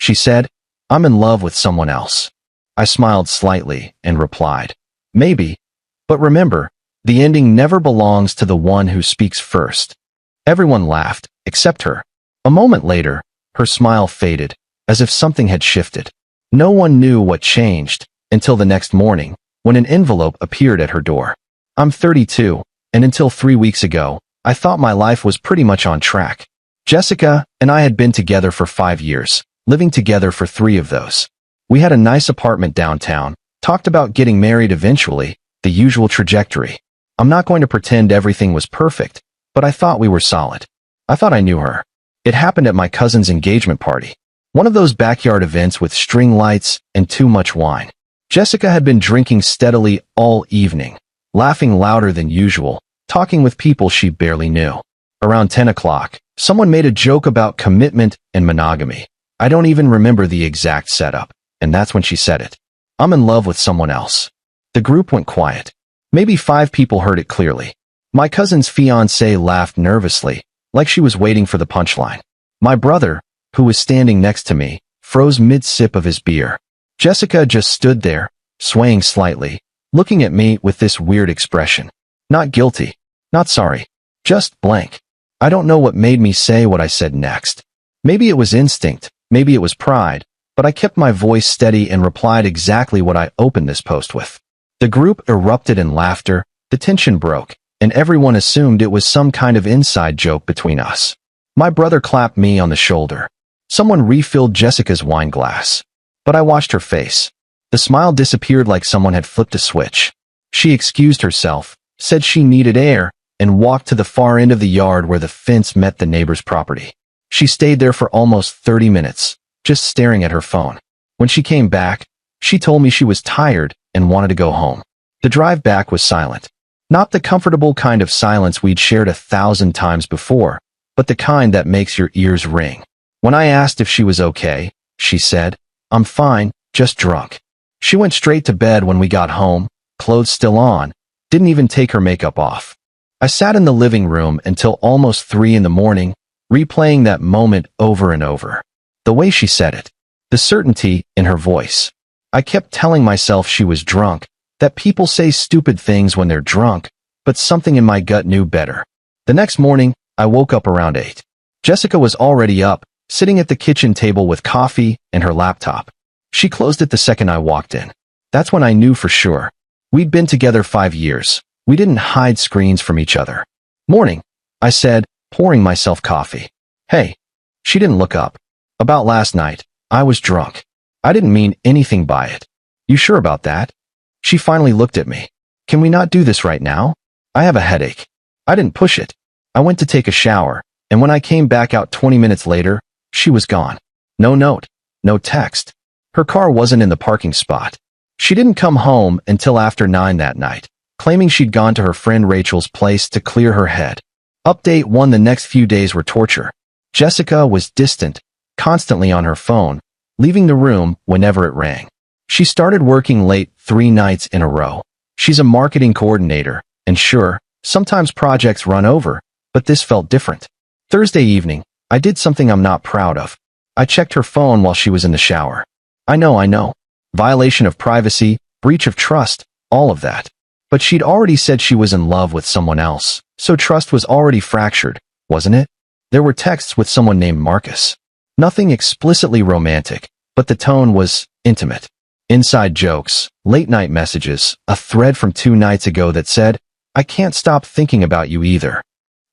She said, "I'm in love with someone else." I smiled slightly and replied, "Maybe, but remember, the ending never belongs to the one who speaks first." Everyone laughed, except her. A moment later, her smile faded, as if something had shifted. No one knew what changed until the next morning, when an envelope appeared at her door. I'm 32, and until 3 weeks ago, I thought my life was pretty much on track. Jessica and I had been together for 5 years, living together for 3 of those. We had a nice apartment downtown, talked about getting married eventually, the usual trajectory. I'm not going to pretend everything was perfect, but I thought we were solid. I thought I knew her. It happened at my cousin's engagement party. One of those backyard events with string lights and too much wine. Jessica had been drinking steadily all evening, laughing louder than usual, talking with people she barely knew. Around 10 o'clock, someone made a joke about commitment and monogamy. I don't even remember the exact setup, and that's when she said it. "I'm in love with someone else." The group went quiet. Maybe 5 people heard it clearly. My cousin's fiancée laughed nervously, like she was waiting for the punchline. My brother, who was standing next to me, froze mid-sip of his beer. Jessica just stood there, swaying slightly, looking at me with this weird expression. Not guilty, not sorry, just blank. I don't know what made me say what I said next. Maybe it was instinct, maybe it was pride, but I kept my voice steady and replied exactly what I opened this post with. The group erupted in laughter, the tension broke, and everyone assumed it was some kind of inside joke between us. My brother clapped me on the shoulder. Someone refilled Jessica's wine glass. But I watched her face. The smile disappeared like someone had flipped a switch. She excused herself, said she needed air, and walked to the far end of the yard where the fence met the neighbor's property. She stayed there for almost 30 minutes, just staring at her phone. When she came back, she told me she was tired and wanted to go home. The drive back was silent. Not the comfortable kind of silence we'd shared 1,000 times before, but the kind that makes your ears ring. When I asked if she was okay, she said, "I'm fine, just drunk." She went straight to bed when we got home, clothes still on, didn't even take her makeup off. I sat in the living room until almost 3 in the morning, replaying that moment over and over. The way she said it, the certainty in her voice. I kept telling myself she was drunk, that people say stupid things when they're drunk, but something in my gut knew better. The next morning, I woke up around 8. Jessica was already up, sitting at the kitchen table with coffee and her laptop. She closed it the second I walked in. That's when I knew for sure. We'd been together 5 years. We didn't hide screens from each other. "Morning," I said, pouring myself coffee. "Hey." She didn't look up. "About last night, I was drunk. I didn't mean anything by it." "You sure about that?" She finally looked at me. "Can we not do this right now? I have a headache." I didn't push it. I went to take a shower, and when I came back out 20 minutes later, she was gone. No note, no text. Her car wasn't in the parking spot. She didn't come home until after 9 that night, claiming she'd gone to her friend Rachel's place to clear her head. Update 1: the next few days were torture. Jessica was distant, constantly on her phone, leaving the room whenever it rang. She started working late 3 nights in a row. She's a marketing coordinator, and sure, sometimes projects run over, but this felt different. Thursday evening, I did something I'm not proud of. I checked her phone while she was in the shower. I know. Violation of privacy, breach of trust, all of that. But she'd already said she was in love with someone else, so trust was already fractured, wasn't it? There were texts with someone named Marcus. Nothing explicitly romantic, but the tone was intimate. Inside jokes, late-night messages, a thread from 2 nights ago that said, "I can't stop thinking about you either."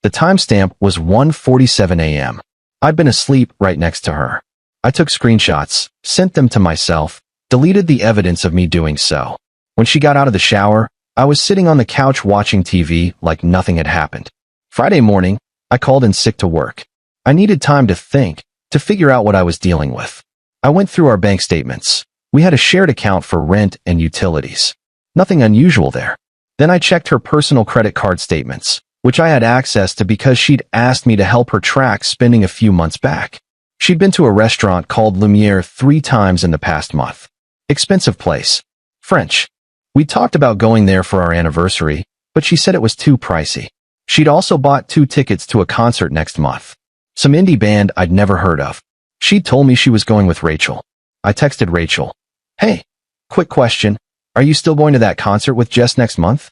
The timestamp was 1:47 a.m. I'd been asleep right next to her. I took screenshots, sent them to myself, deleted the evidence of me doing so. When she got out of the shower, I was sitting on the couch watching TV like nothing had happened. Friday morning, I called in sick to work. I needed time to think, to figure out what I was dealing with. I went through our bank statements. We had a shared account for rent and utilities. Nothing unusual there. Then I checked her personal credit card statements, which I had access to because she'd asked me to help her track spending a few months back. She'd been to a restaurant called Lumiere 3 times in the past month. Expensive place. French. We talked about going there for our anniversary, but she said it was too pricey. She'd also bought 2 tickets to a concert next month. Some indie band I'd never heard of. She'd told me she was going with Rachel. I texted Rachel. Hey, quick question. Are you still going to that concert with Jess next month?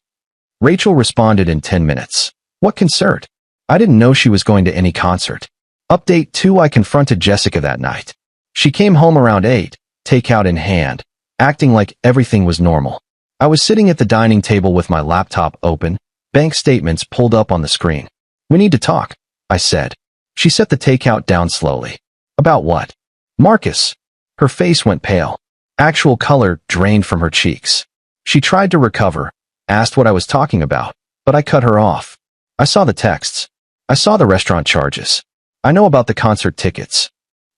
Rachel responded in 10 minutes. What concert? I didn't know she was going to any concert. Update 2. I confronted Jessica that night. She came home around 8, takeout in hand, acting like everything was normal. I was sitting at the dining table with my laptop open, bank statements pulled up on the screen. We need to talk, I said. She set the takeout down slowly. About what? Marcus. Her face went pale. Actual color drained from her cheeks. She tried to recover, asked what I was talking about, but I cut her off. I saw the texts. I saw the restaurant charges. I know about the concert tickets.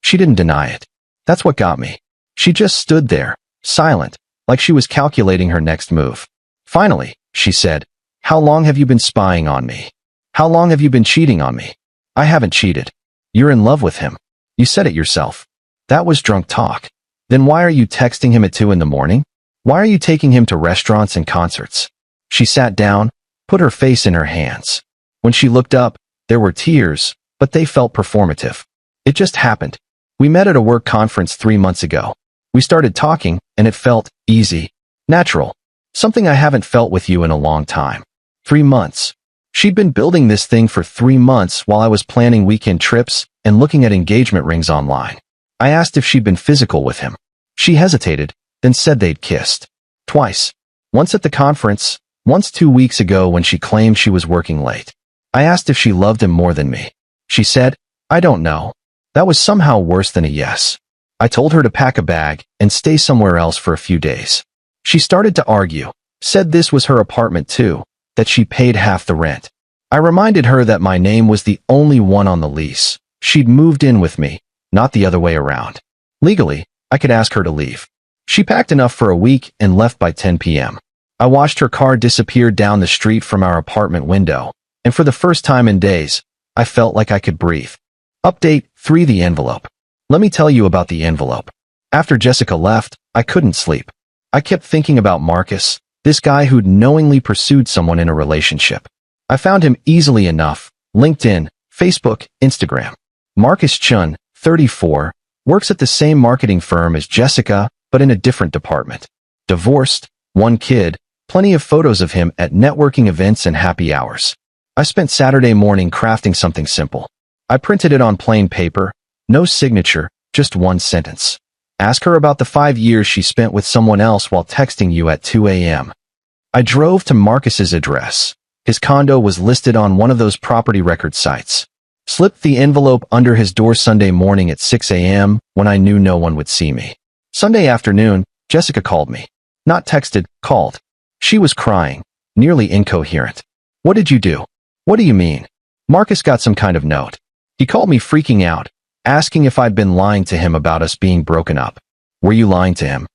She didn't deny it. That's what got me. She just stood there, silent, like she was calculating her next move. Finally, she said, How long have you been spying on me? How long have you been cheating on me? I haven't cheated. You're in love with him. You said it yourself. That was drunk talk. Then why are you texting him at 2 in the morning? Why are you taking him to restaurants and concerts? She sat down, put her face in her hands. When she looked up, there were tears, but they felt performative. It just happened. We met at a work conference 3 months ago. We started talking, and it felt easy, natural. Something I haven't felt with you in a long time. 3 months. She'd been building this thing for 3 months while I was planning weekend trips and looking at engagement rings online. I asked if she'd been physical with him. She hesitated, then said they'd kissed. Twice. Once at the conference, once 2 weeks ago when she claimed she was working late. I asked if she loved him more than me. She said, I don't know. That was somehow worse than a yes. I told her to pack a bag and stay somewhere else for a few days. She started to argue, said this was her apartment too, that she paid half the rent. I reminded her that my name was the only one on the lease. She'd moved in with me, not the other way around. Legally, I could ask her to leave. She packed enough for a week and left by 10 p.m. I watched her car disappear down the street from our apartment window, and for the first time in days, I felt like I could breathe. Update 3. The envelope. Let me tell you about the envelope. After Jessica left, I couldn't sleep. I kept thinking about Marcus, this guy who'd knowingly pursued someone in a relationship. I found him easily enough: LinkedIn, Facebook, Instagram. Marcus Chun, 34, works at the same marketing firm as Jessica, but in a different department. Divorced, 1 kid, plenty of photos of him at networking events and happy hours. I spent Saturday morning crafting something simple. I printed it on plain paper, no signature, just 1 sentence. Ask her about the 5 years she spent with someone else while texting you at 2 a.m. I drove to Marcus's address. His condo was listed on one of those property record sites. Slipped the envelope under his door Sunday morning at 6 a.m. when I knew no one would see me. Sunday afternoon, Jessica called me. Not texted, called. She was crying, nearly incoherent. What did you do? What do you mean? Marcus got some kind of note. He called me freaking out, asking if I'd been lying to him about us being broken up. Were you lying to him?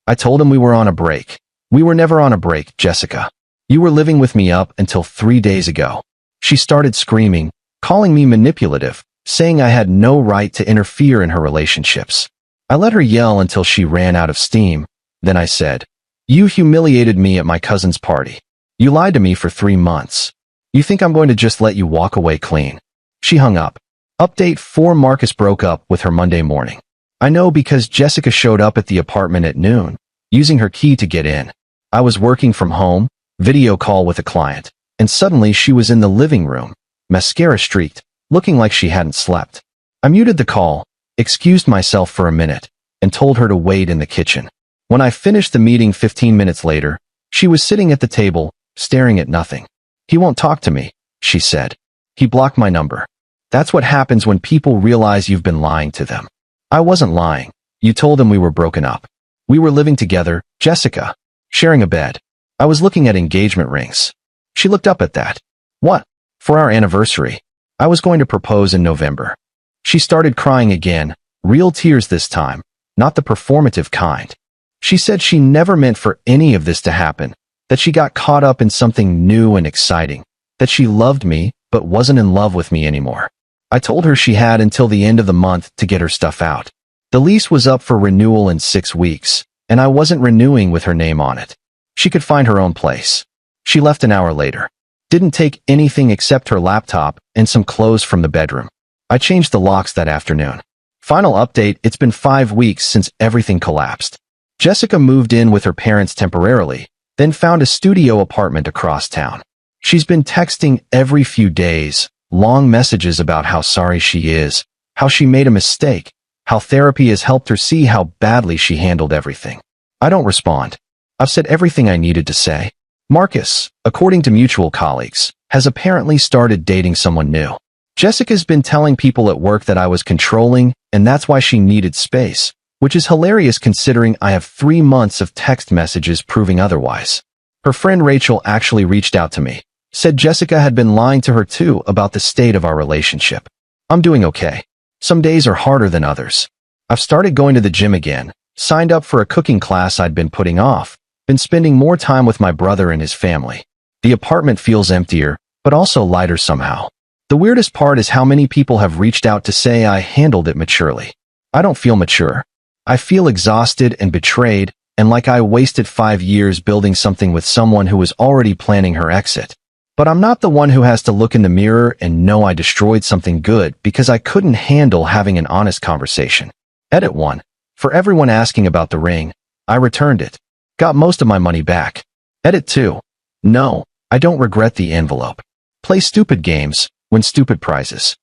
I told him we were on a break. We were never on a break, Jessica. You were living with me up until 3 days ago. She started screaming, calling me manipulative, saying I had no right to interfere in her relationships. I let her yell until she ran out of steam. Then I said, You humiliated me at my cousin's party. You lied to me for 3 months. You think I'm going to just let you walk away clean? She hung up. Update 4. Marcus broke up with her Monday morning. I know because Jessica showed up at the apartment at noon, using her key to get in. I was working from home, video call with a client, and suddenly she was in the living room, mascara streaked, looking like she hadn't slept. I muted the call, excused myself for a minute, and told her to wait in the kitchen. When I finished the meeting 15 minutes later, she was sitting at the table, staring at nothing. He won't talk to me, she said. He blocked my number. That's what happens when people realize you've been lying to them. I wasn't lying. You told them we were broken up. We were living together, Jessica, sharing a bed. I was looking at engagement rings. She looked up at that. What? For our anniversary. I was going to propose in November. She started crying again, real tears this time, not the performative kind. She said she never meant for any of this to happen, that she got caught up in something new and exciting, that she loved me but wasn't in love with me anymore. I told her she had until the end of the month to get her stuff out. The lease was up for renewal in 6 weeks, and I wasn't renewing with her name on it. She could find her own place. She left an hour later. Didn't take anything except her laptop and some clothes from the bedroom. I changed the locks that afternoon. Final update, it's been 5 weeks since everything collapsed. Jessica moved in with her parents temporarily, then found a studio apartment across town. She's been texting every few days, long messages about how sorry she is, how she made a mistake, how therapy has helped her see how badly she handled everything. I don't respond. I've said everything I needed to say. Marcus, according to mutual colleagues, has apparently started dating someone new. Jessica's been telling people at work that I was controlling, and that's why she needed space, which is hilarious considering I have 3 months of text messages proving otherwise. Her friend Rachel actually reached out to me, said Jessica had been lying to her too about the state of our relationship. I'm doing okay. Some days are harder than others. I've started going to the gym again, signed up for a cooking class I'd been putting off, been spending more time with my brother and his family. The apartment feels emptier, but also lighter somehow. The weirdest part is how many people have reached out to say I handled it maturely. I don't feel mature. I feel exhausted and betrayed, and like I wasted 5 years building something with someone who was already planning her exit. But I'm not the one who has to look in the mirror and know I destroyed something good because I couldn't handle having an honest conversation. Edit 1. For everyone asking about the ring, I returned it. Got most of my money back. Edit 2. No, I don't regret the envelope. Play stupid games, win stupid prizes.